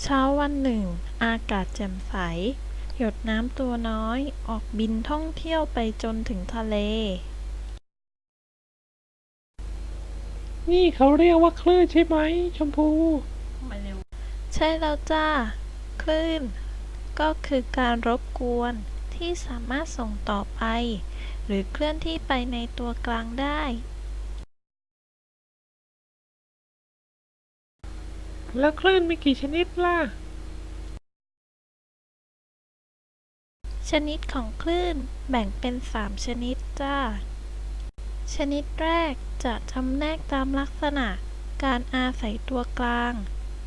เช้าวันหนึ่งอากาศแจ่มใสหยดน้ำตัวน้อยออกบินท่องเที่ยวไปจนถึงทะเลนี่เขาเรียกว่าคลื่นใช่ไหมชมพูใช่แล้วจ้าคลื่นก็คือการรบกวนที่สามารถส่งต่อไปหรือเคลื่อนที่ไปในตัวกลางได้แล้วคลื่นมีกี่ชนิดล่ะชนิดของคลื่นแบ่งเป็น3ชนิดจ้าชนิดแรกจะจำแนกตามลักษณะการอาศัยตัวกลาง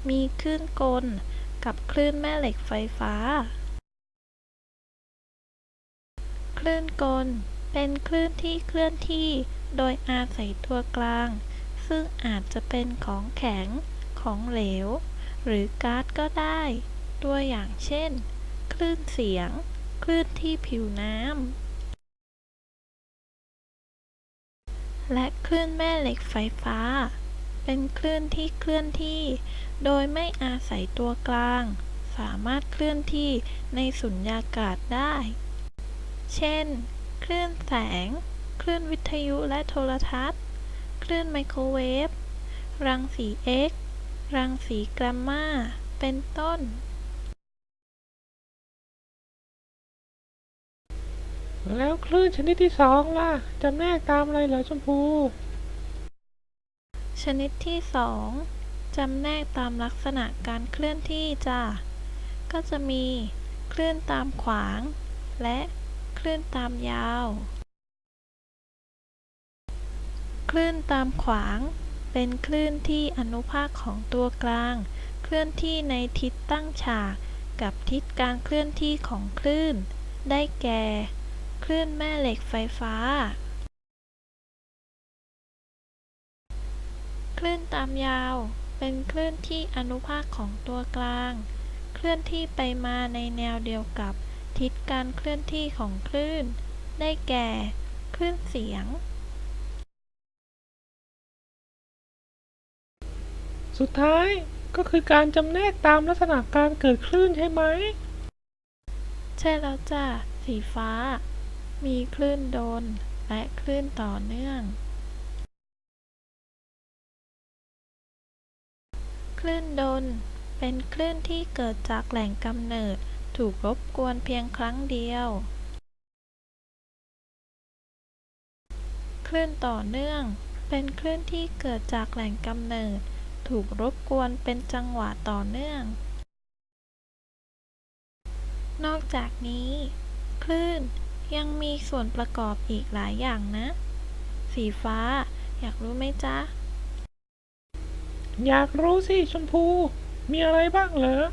มีคลื่นกลกับคลื่นแม่เหล็กไฟฟ้าคลื่นกลเป็นคลื่นที่เคลื่อนที่โดยอาศัยตัวกลางซึ่งอาจจะเป็นของแข็งของเหลวหรือก๊าซก็ได้ตัวอย่างเช่นคลื่นเสียงคลื่นที่ผิวน้ำและคลื่นแม่เหล็กไฟฟ้าเป็นคลื่นที่เคลื่อนที่โดยไม่อาศัยตัวกลางสามารถเคลื่อนที่ในสุญญากาศได้เช่นคลื่นแสงคลื่นวิทยุและโทรทัศน์คลื่นไมโครเวฟรังสีเอ็กซ์รังสีแกมมาเป็นต้นแล้วคลื่นชนิดที่สองล่ะจำแนกตามอะไรเหรอชมพูชนิดที่2จำแนกตามลักษณะการเคลื่อนที่จ้ะก็จะมีคลื่นตามขวางและคลื่นตามยาวคลื่นตามขวางเป็นคลื่นที่อนุภาคของตัวกลางเคลื่อนที่ในทิศตั้งฉากกับทิศการเคลื่อนที่ของคลื่นได้แก่คลื่นแม่เหล็กไฟฟ้าคลื่นตามยาวเป็นคลื่นที่อนุภาคของตัวกลางเคลื่อนที่ไปมาในแนวเดียวกับทิศการเคลื่อนที่ของคลื่นได้แก่คลื่นเสียงสุดท้ายก็คือการจำแนกตามลักษณะการเกิดคลื่นใช่ไหมใช่แล้วจ้ะสีฟ้ามีคลื่นโดนและคลื่นต่อเนื่องคลื่นโดนเป็นคลื่นที่เกิดจากแหล่งกำเนิดถูกรบกวนเพียงครั้งเดียวคลื่นต่อเนื่องเป็นคลื่นที่เกิดจากแหล่งกำเนิดถูกรบกวนเป็นจังหวะต่อเนื่องนอกจากนี้คลื่นยังมีส่วนประกอบอีกหลายอย่างนะสีฟ้าอยากรู้ไหมจ๊ะ อยากรู้สิชมพูมีอะไรบ้างเหรอ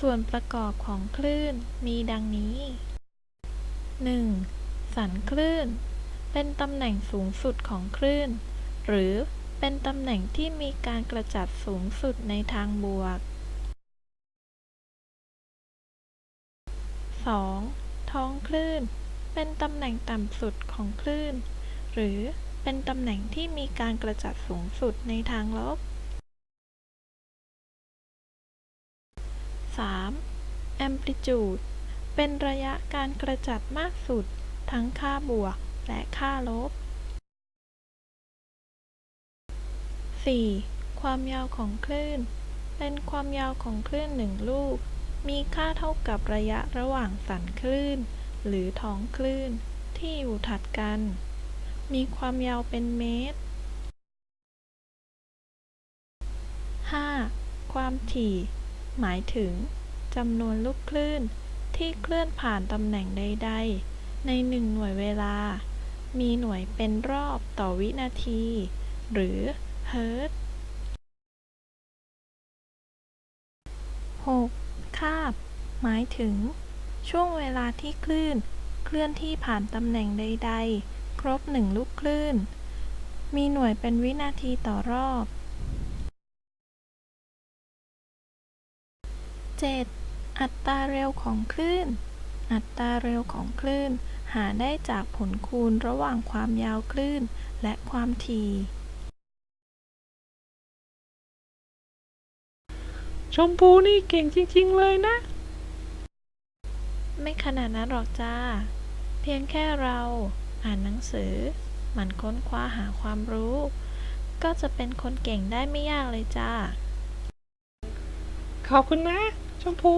ส่วนประกอบของคลื่นมีดังนี้ 1. สันคลื่นเป็นตำแหน่งสูงสุดของคลื่นหรือเป็นตำแหน่งที่มีการกระจัดสูงสุดในทางบวก 2. ท้องคลื่นเป็นตำแหน่งต่ำสุดของคลื่นหรือเป็นตำแหน่งที่มีการกระจัดสูงสุดในทางลบ 3. แอมพลิจูดเป็นระยะการกระจัดมากสุดทั้งค่าบวกและค่าลบ 4. ความยาวของคลื่นเป็นความยาวของคลื่นหนึ่งลูกมีค่าเท่ากับระยะระหว่างสันคลื่นหรือท้องคลื่นที่อยู่ถัดกันมีความยาวเป็นเมตร 5. ความถี่หมายถึงจำนวนลูกคลื่นที่เคลื่อนผ่านตำแหน่งใดๆใน1หน่วยเวลามีหน่วยเป็นรอบต่อวินาทีหรือเฮิร์ตซ์ 6. คาบหมายถึงช่วงเวลาที่คลื่นเคลื่อนที่ผ่านตำแหน่งใดๆครบ1ลูกคลื่นมีหน่วยเป็นวินาทีต่อรอบ 7. อัตราเร็วของคลื่นอัตราเร็วของคลื่นหาได้จากผลคูณระหว่างความยาวคลื่นและความถี่ ชมพูนี่เก่งจริงๆเลยนะ ไม่ขนาดนั้นหรอกจ้า เพียงแค่เราอ่านหนังสือหมั่นค้นคว้าหาความรู้ ก็จะเป็นคนเก่งได้ไม่ยากเลยจ้า ขอบคุณนะ ชมพู